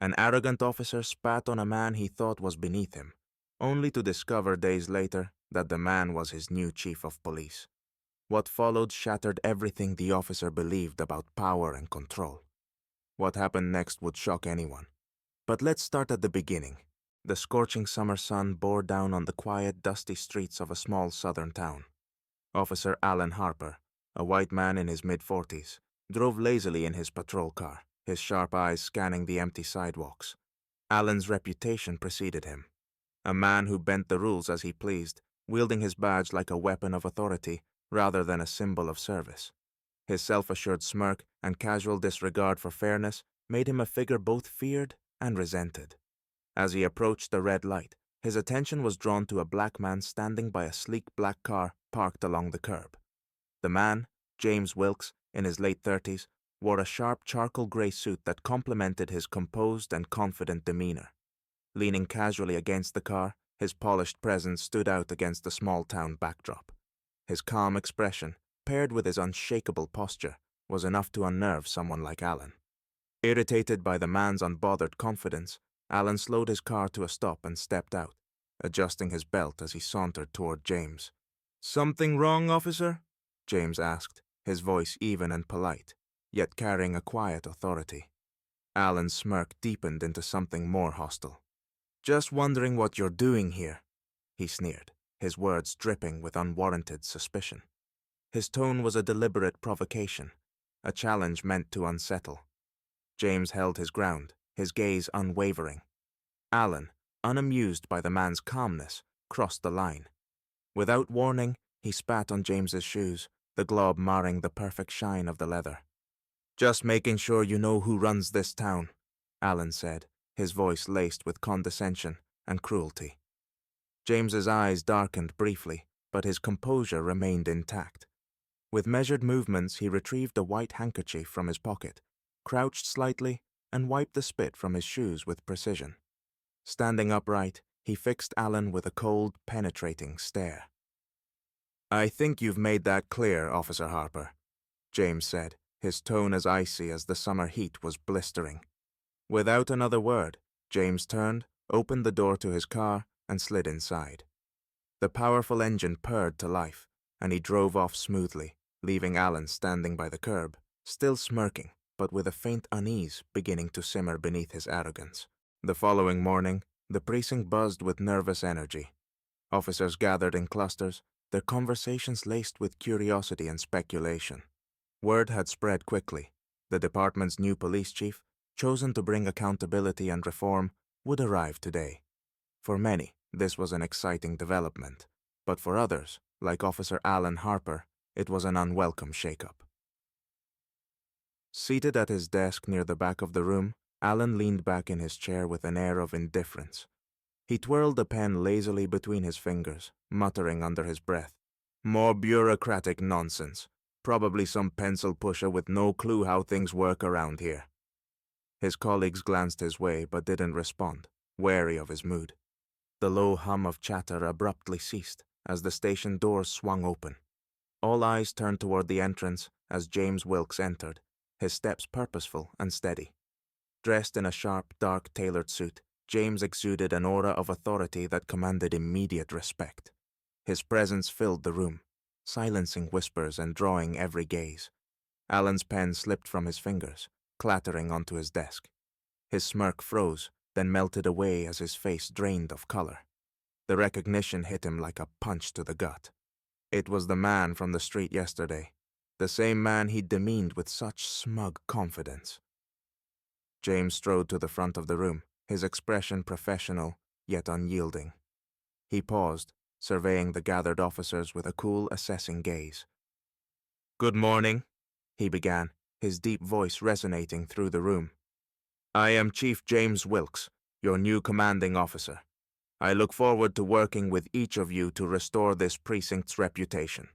An arrogant officer spat on a man he thought was beneath him, only to discover days later that the man was his new chief of police. What followed shattered everything the officer believed about power and control. What happened next would shock anyone. But let's start at the beginning. The scorching summer sun bore down on the quiet, dusty streets of a small southern town. Officer Alan Harper, a white man in his mid-40s, drove lazily in his patrol car, his sharp eyes scanning the empty sidewalks. Alan's reputation preceded him. A man who bent the rules as he pleased, wielding his badge like a weapon of authority rather than a symbol of service. His self-assured smirk and casual disregard for fairness made him a figure both feared and resented. As he approached the red light, his attention was drawn to a black man standing by a sleek black car parked along the curb. The man, James Wilkes, in his late 30s, wore a sharp charcoal gray suit that complemented his composed and confident demeanor. Leaning casually against the car, his polished presence stood out against the small-town backdrop. His calm expression, paired with his unshakable posture, was enough to unnerve someone like Alan. Irritated by the man's unbothered confidence, Alan slowed his car to a stop and stepped out, adjusting his belt as he sauntered toward James. "Something wrong, officer?" James asked, his voice even and polite, yet carrying a quiet authority. Alan's smirk deepened into something more hostile. "Just wondering what you're doing here," he sneered, his words dripping with unwarranted suspicion. His tone was a deliberate provocation, a challenge meant to unsettle. James held his ground, his gaze unwavering. Alan, unamused by the man's calmness, crossed the line. Without warning, he spat on James's shoes, the glob marring the perfect shine of the leather. "Just making sure you know who runs this town," Alan said, his voice laced with condescension and cruelty. James's eyes darkened briefly, but his composure remained intact. With measured movements, he retrieved a white handkerchief from his pocket, crouched slightly, and wiped the spit from his shoes with precision. Standing upright, he fixed Alan with a cold, penetrating stare. "I think you've made that clear, Officer Harper," James said, his tone as icy as the summer heat was blistering. Without another word, James turned, opened the door to his car, and slid inside. The powerful engine purred to life, and he drove off smoothly, leaving Alan standing by the curb, still smirking, but with a faint unease beginning to simmer beneath his arrogance. The following morning, the precinct buzzed with nervous energy. Officers gathered in clusters, their conversations laced with curiosity and speculation. Word had spread quickly. The department's new police chief, chosen to bring accountability and reform, would arrive today. For many, this was an exciting development, but for others, like Officer Alan Harper, it was an unwelcome shakeup. Seated at his desk near the back of the room, Alan leaned back in his chair with an air of indifference. He twirled the pen lazily between his fingers, muttering under his breath, "More bureaucratic nonsense. Probably some pencil pusher with no clue how things work around here." His colleagues glanced his way but didn't respond, wary of his mood. The low hum of chatter abruptly ceased as the station doors swung open. All eyes turned toward the entrance as James Wilkes entered, his steps purposeful and steady. Dressed in a sharp, dark, tailored suit, James exuded an aura of authority that commanded immediate respect. His presence filled the room, silencing whispers and drawing every gaze. Alan's pen slipped from his fingers, clattering onto his desk. His smirk froze, then melted away as his face drained of color. The recognition hit him like a punch to the gut. It was the man from the street yesterday, the same man he'd demeaned with such smug confidence. James strode to the front of the room, his expression professional, yet unyielding. He paused, surveying the gathered officers with a cool, assessing gaze. "Good morning," he began, his deep voice resonating through the room. "I am Chief James Wilkes, your new commanding officer. I look forward to working with each of you to restore this precinct's reputation."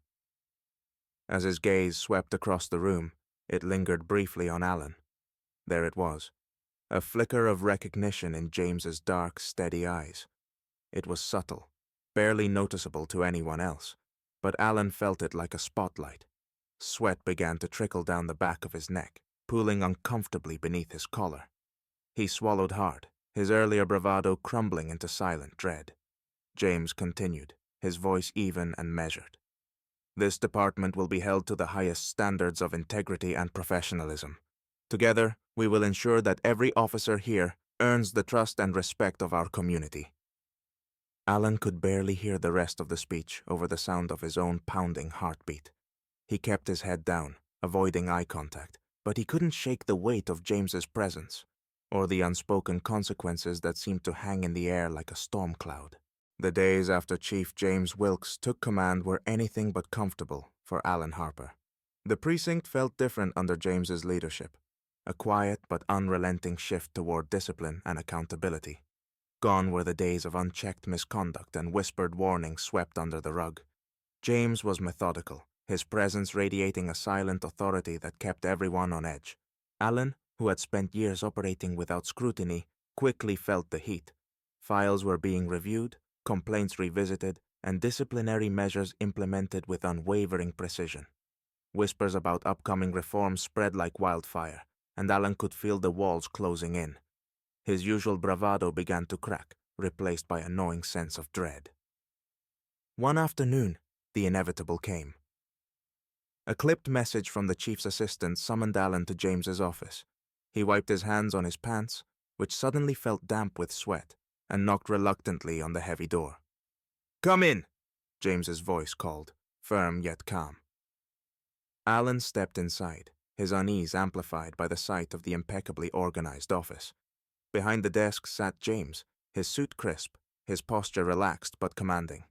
As his gaze swept across the room, it lingered briefly on Alan. There it was, a flicker of recognition in James's dark, steady eyes. It was subtle, barely noticeable to anyone else, but Alan felt it like a spotlight. Sweat began to trickle down the back of his neck, pooling uncomfortably beneath his collar. He swallowed hard, his earlier bravado crumbling into silent dread. James continued, his voice even and measured. This department will be held to the highest standards of integrity and professionalism. Together, we will ensure that every officer here earns the trust and respect of our community. Alan could barely hear the rest of the speech over the sound of his own pounding heartbeat. He kept his head down, avoiding eye contact, but he couldn't shake the weight of James's presence, or the unspoken consequences that seemed to hang in the air like a storm cloud. The days after Chief James Wilkes took command were anything but comfortable for Alan Harper. The precinct felt different under James's leadership, a quiet but unrelenting shift toward discipline and accountability. Gone were the days of unchecked misconduct and whispered warnings swept under the rug. James was methodical, his presence radiating a silent authority that kept everyone on edge. Alan, who had spent years operating without scrutiny, quickly felt the heat. Files were being reviewed, complaints revisited, and disciplinary measures implemented with unwavering precision. Whispers about upcoming reforms spread like wildfire, and Alan could feel the walls closing in. His usual bravado began to crack, replaced by a gnawing sense of dread. One afternoon, the inevitable came. A clipped message from the chief's assistant summoned Alan to James's office. He wiped his hands on his pants, which suddenly felt damp with sweat, and knocked reluctantly on the heavy door. "Come in," James's voice called, firm yet calm. Alan stepped inside, his unease amplified by the sight of the impeccably organized office. Behind the desk sat James, his suit crisp, his posture relaxed but commanding.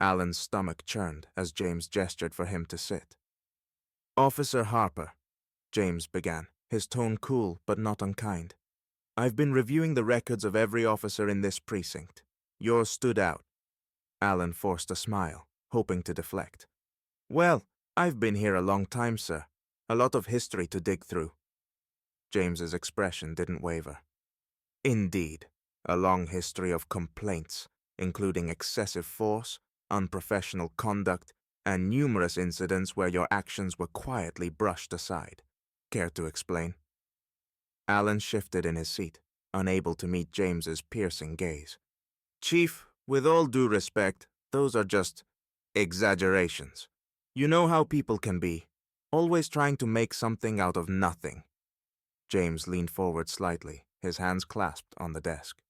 Alan's stomach churned as James gestured for him to sit. "Officer Harper," James began, his tone cool but not unkind. "I've been reviewing the records of every officer in this precinct. Yours stood out." Alan forced a smile, hoping to deflect. "Well, I've been here a long time, sir. A lot of history to dig through." James's expression didn't waver. "Indeed, a long history of complaints, including excessive force, unprofessional conduct, and numerous incidents where your actions were quietly brushed aside. Care to explain?" Alan shifted in his seat, unable to meet James's piercing gaze. "Chief, with all due respect, those are just exaggerations. You know how people can be, always trying to make something out of nothing." James leaned forward slightly, his hands clasped on the desk.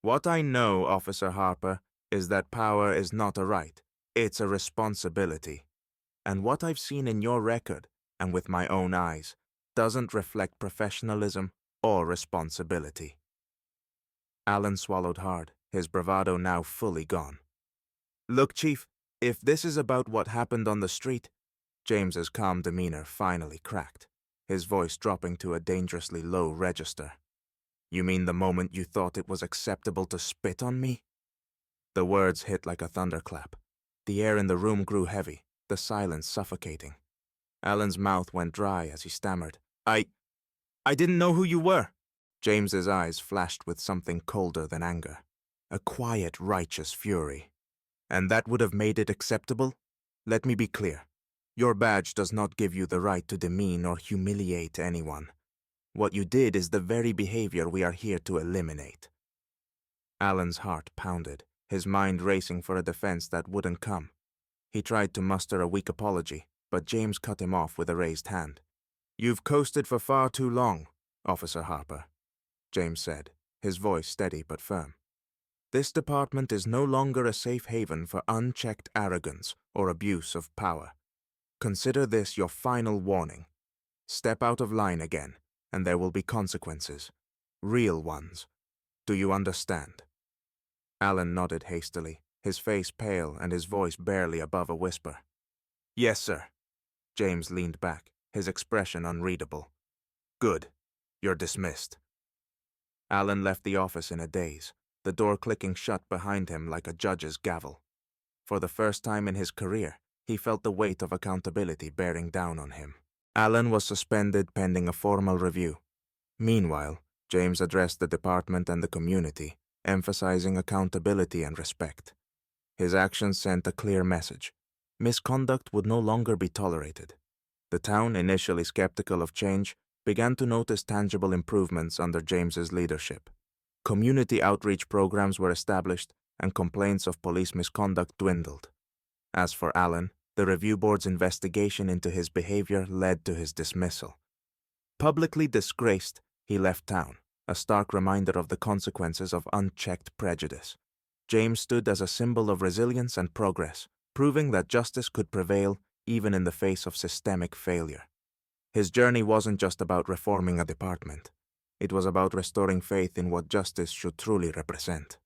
"What I know, Officer Harper, is that power is not a right, it's a responsibility. And what I've seen in your record, and with my own eyes, doesn't reflect professionalism or responsibility." Alan swallowed hard, his bravado now fully gone. "Look, Chief, if this is about what happened on the street," James's calm demeanor finally cracked, his voice dropping to a dangerously low register. "You mean the moment you thought it was acceptable to spit on me?" The words hit like a thunderclap. The air in the room grew heavy, the silence suffocating. Alan's mouth went dry as he stammered. I didn't know who you were." James's eyes flashed with something colder than anger, a quiet, righteous fury. "And that would have made it acceptable? Let me be clear. Your badge does not give you the right to demean or humiliate anyone. What you did is the very behavior we are here to eliminate." Alan's heart pounded, his mind racing for a defense that wouldn't come. He tried to muster a weak apology, but James cut him off with a raised hand. "You've coasted for far too long, Officer Harper," James said, his voice steady but firm. "This department is no longer a safe haven for unchecked arrogance or abuse of power. Consider this your final warning. Step out of line again, and there will be consequences. Real ones. Do you understand?" Alan nodded hastily, his face pale and his voice barely above a whisper. "Yes, sir." James leaned back, his expression unreadable. "Good. You're dismissed." Alan left the office in a daze, the door clicking shut behind him like a judge's gavel. For the first time in his career, he felt the weight of accountability bearing down on him. Alan was suspended pending a formal review. Meanwhile, James addressed the department and the community, emphasizing accountability and respect. His actions sent a clear message. Misconduct would no longer be tolerated. The town, initially skeptical of change, began to notice tangible improvements under James's leadership. Community outreach programs were established, and complaints of police misconduct dwindled. As for Allen, the review board's investigation into his behavior led to his dismissal. Publicly disgraced, he left town, a stark reminder of the consequences of unchecked prejudice. James stood as a symbol of resilience and progress, proving that justice could prevail even in the face of systemic failure. His journey wasn't just about reforming a department. It was about restoring faith in what justice should truly represent.